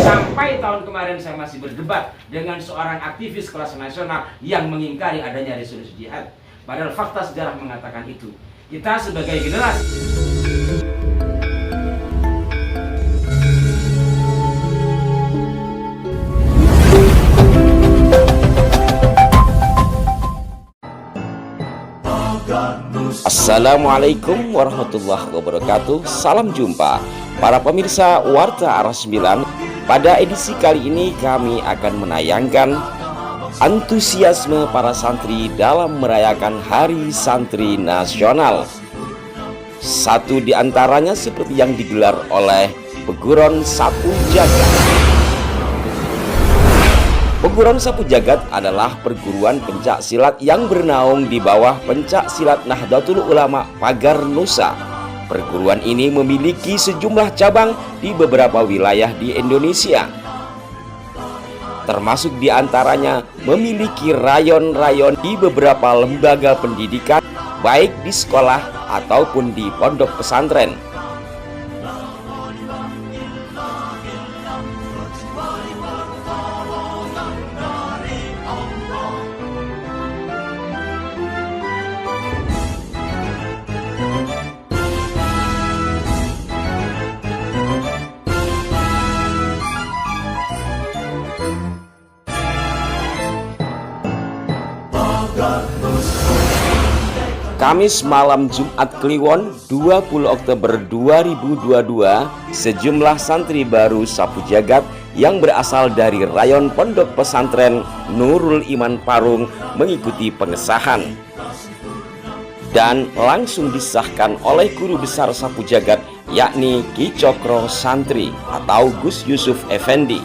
Sampai tahun kemarin saya masih berdebat dengan seorang aktivis kelas nasional yang mengingkari adanya resolusi jihad. Padahal fakta sejarah mengatakan itu. Kita sebagai generasi Assalamualaikum warahmatullahi wabarakatuh. Salam jumpa para pemirsa Warta Arah 9. Pada edisi kali ini kami akan menayangkan antusiasme para santri dalam merayakan Hari Santri Nasional. Satu di antaranya seperti yang digelar oleh Peguron Sapu Jagat. Peguron Sapu Jagat adalah perguruan pencak silat yang bernaung di bawah pencak silat Nahdlatul Ulama Pagar Nusa. Perguruan ini memiliki sejumlah cabang di beberapa wilayah di Indonesia, termasuk di antaranya memiliki rayon-rayon di beberapa lembaga pendidikan, baik di sekolah ataupun di pondok pesantren. Kamis malam Jumat Kliwon 20 Oktober 2022, sejumlah santri baru Sapu Jagat yang berasal dari rayon pondok pesantren Nurul Iman Parung mengikuti pengesahan dan langsung disahkan oleh guru besar Sapu Jagat, yakni Ki Cokro Santri atau Gus Yusuf Effendi.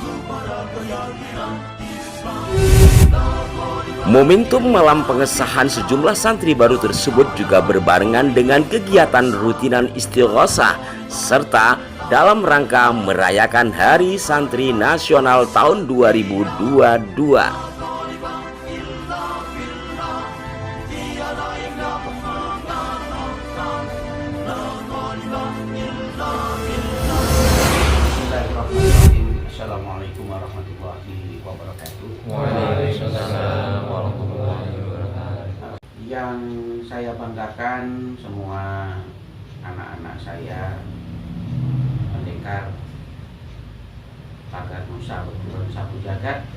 Momentum malam pengesahan sejumlah santri baru tersebut juga berbarengan dengan kegiatan rutinan istighosah serta dalam rangka merayakan Hari Santri Nasional tahun 2022. Assalamualaikum warahmatullahi wabarakatuh. Waalaikumsalam warahmatullahi wabarakatuh. Yang saya banggakan semua anak-anak saya pendekar Pagar Nusa Peguron Sapu Jagat,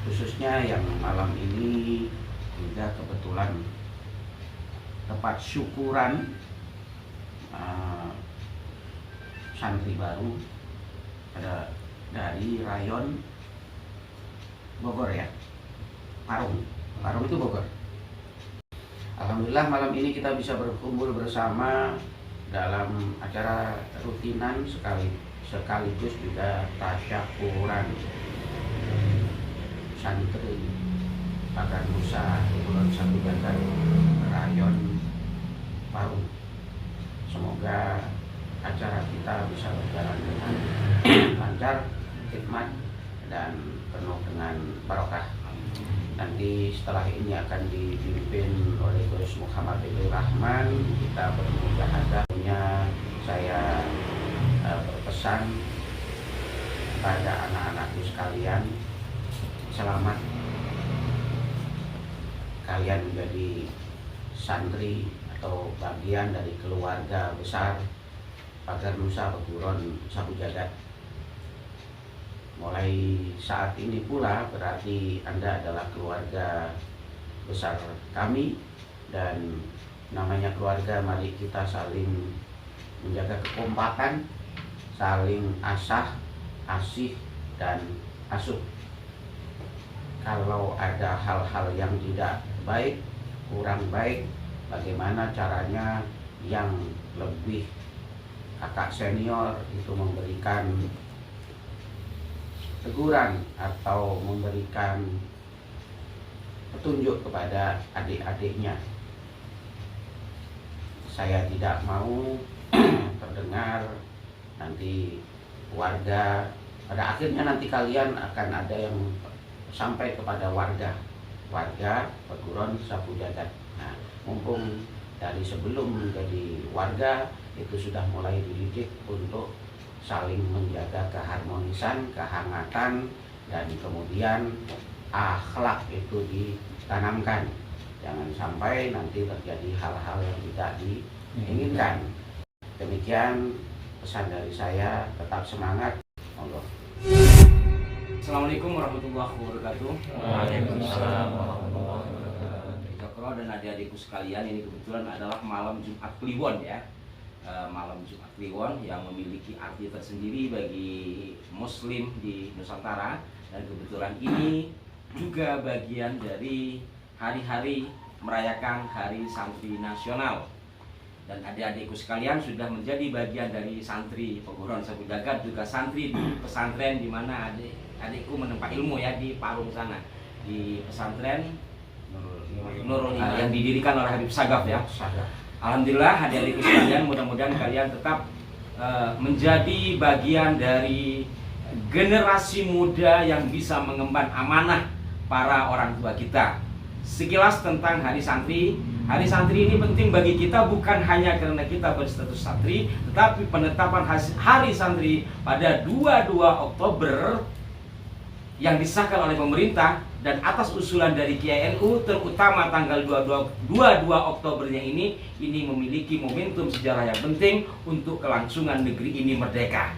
khususnya yang malam ini juga kebetulan tepat syukuran santri baru ada dari rayon Bogor ya, Parung itu Bogor. Alhamdulillah malam ini kita bisa berkumpul bersama dalam acara rutinan sekaligus juga tasyakuran santri Pagar Nusa Peguron Sapu Jagat rayon Parung. Semoga acara kita bisa berjalan dengan lancar, hikmat, dan penuh dengan barokah. Nanti setelah ini akan dipimpin oleh Gus Muhammad Ibnu Rahman. Kita bermujahadah. Saya berpesan pada anak-anakku sekalian, selamat kalian menjadi santri atau bagian dari keluarga besar Pagar Nusa Peguron Sapu Jagat. Mulai saat ini pula berarti Anda adalah keluarga besar kami, dan namanya keluarga mari kita saling menjaga kekompakan, saling asih dan asuh. Kalau ada hal-hal yang tidak baik, kurang baik, bagaimana caranya yang lebih kakak senior itu memberikan teguran atau memberikan petunjuk kepada adik-adiknya. Saya tidak mau terdengar nanti warga, pada akhirnya nanti kalian akan ada yang sampai kepada warga Peguron Sapu Jagat. Nah, mumpung dari sebelum menjadi warga itu sudah mulai dididik untuk saling menjaga keharmonisan, kehangatan, dan kemudian akhlak itu ditanamkan. Jangan sampai nanti terjadi hal-hal yang tidak diinginkan. Demikian pesan dari saya, tetap semangat. Allah. Assalamualaikum warahmatullahi wabarakatuh. Waalaikumsalam warahmatullahi wabarakatuh. Jokro dan adik-adikku sekalian, ini kebetulan adalah malam Jumat Kliwon ya. Malam Jumat Kliwon yang memiliki arti tersendiri bagi Muslim di Nusantara, dan kebetulan ini juga bagian dari hari-hari merayakan Hari Santri Nasional. Dan adik-adikku sekalian sudah menjadi bagian dari santri Peguruan Sapu Jagat, juga santri di pesantren di mana adikku menempa ilmu ya, di Parung sana, di pesantren Nurul Iman yang didirikan oleh Habib Sagaf ya. Alhamdulillah adik-adikku sekalian, mudah-mudahan kalian tetap menjadi bagian dari generasi muda yang bisa mengemban amanah para orang tua kita. Sekilas tentang Hari Santri. Hari Santri ini penting bagi kita bukan hanya karena kita berstatus santri, tetapi penetapan Hari Santri pada 22 Oktober yang disahkan oleh pemerintah dan atas usulan dari Kiai NU, terutama tanggal 22 Oktobernya ini memiliki momentum sejarah yang penting untuk kelangsungan negeri ini merdeka.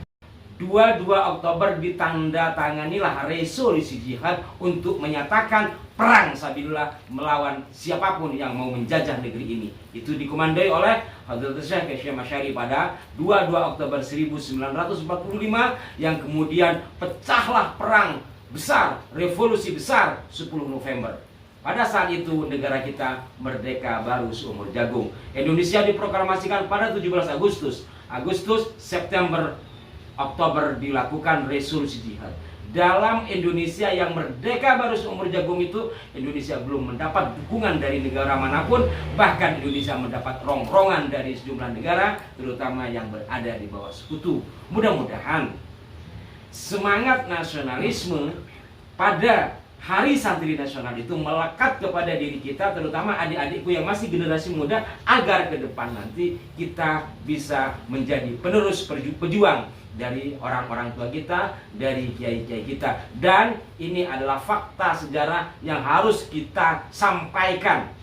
22 Oktober ditandatanganilah resolusi jihad untuk menyatakan perang sabilillah melawan siapapun yang mau menjajah negeri ini. Itu dikomandoi oleh Hadrat Syekh Hasyim Asy'ari pada 22 Oktober 1945 yang kemudian pecahlah perang besar, revolusi besar 10 November. Pada saat itu negara kita merdeka baru seumur jagung. Indonesia diproklamasikan pada 17 Agustus, September, Oktober dilakukan resolusi jihad. Dalam Indonesia yang merdeka baru seumur jagung itu, Indonesia belum mendapat dukungan dari negara manapun. Bahkan Indonesia mendapat rongrongan dari sejumlah negara, terutama yang berada di bawah sekutu. Mudah-mudahan semangat nasionalisme pada Hari Santri Nasional itu melekat kepada diri kita, terutama adik-adikku yang masih generasi muda, agar ke depan nanti kita bisa menjadi penerus pejuang dari orang-orang tua kita, dari kiai-kiai kita. Dan ini adalah fakta sejarah yang harus kita sampaikan.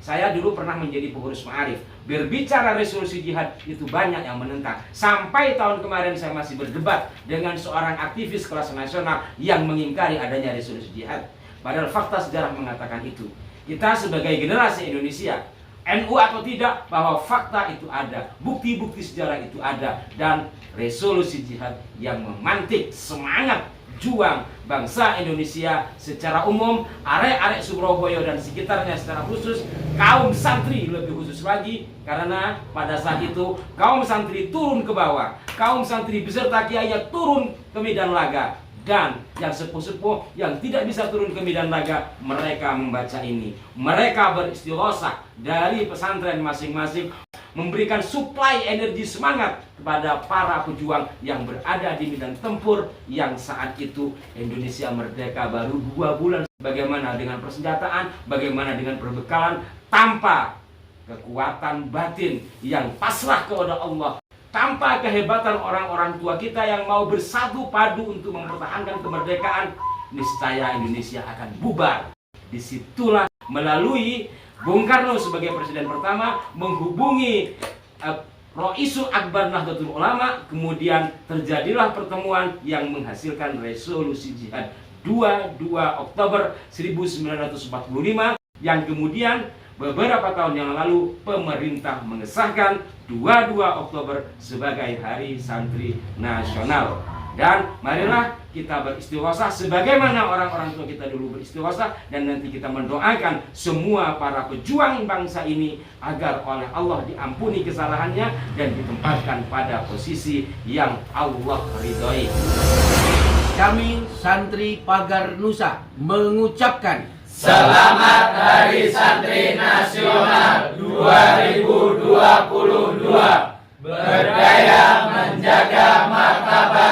Saya dulu pernah menjadi pengurus ma'arif. Berbicara resolusi jihad itu banyak yang menentang. Sampai tahun kemarin saya masih berdebat dengan seorang aktivis kelas nasional yang mengingkari adanya resolusi jihad. Padahal fakta sejarah mengatakan itu. Kita sebagai generasi Indonesia, NU atau tidak, bahwa fakta itu ada, bukti-bukti sejarah itu ada, dan resolusi jihad yang memantik semangat juang bangsa Indonesia secara umum, arek-arek Surabaya dan sekitarnya secara khusus, kaum santri lebih khusus lagi, karena pada saat itu kaum santri turun ke bawah, kaum santri beserta kiainya turun ke medan laga, dan yang sepuh-sepuh yang tidak bisa turun ke medan laga, mereka membaca ini, mereka beristighosah dari pesantren masing-masing, memberikan suplai energi semangat kepada para pejuang yang berada di medan tempur yang saat itu Indonesia merdeka baru 2 bulan. Bagaimana dengan persenjataan, bagaimana dengan perbekalan, tanpa kekuatan batin yang pasrah kepada Allah, tanpa kehebatan orang-orang tua kita yang mau bersatu padu untuk mempertahankan kemerdekaan, niscaya Indonesia akan bubar. Disitulah melalui Bung Karno sebagai presiden pertama menghubungi Roisul Akbar Nahdlatul Ulama, kemudian terjadilah pertemuan yang menghasilkan resolusi jihad 22 Oktober 1945 yang kemudian beberapa tahun yang lalu pemerintah mengesahkan 22 Oktober sebagai Hari Santri Nasional. Dan marilah kita beristighosah sebagaimana orang-orang tua kita dulu beristighosah, dan nanti kita mendoakan semua para pejuang bangsa ini agar oleh Allah diampuni kesalahannya dan ditempatkan pada posisi yang Allah ridhoi. Kami Santri Pagar Nusa mengucapkan Selamat Hari Santri Nasional 2022. Berdaya menjaga martabat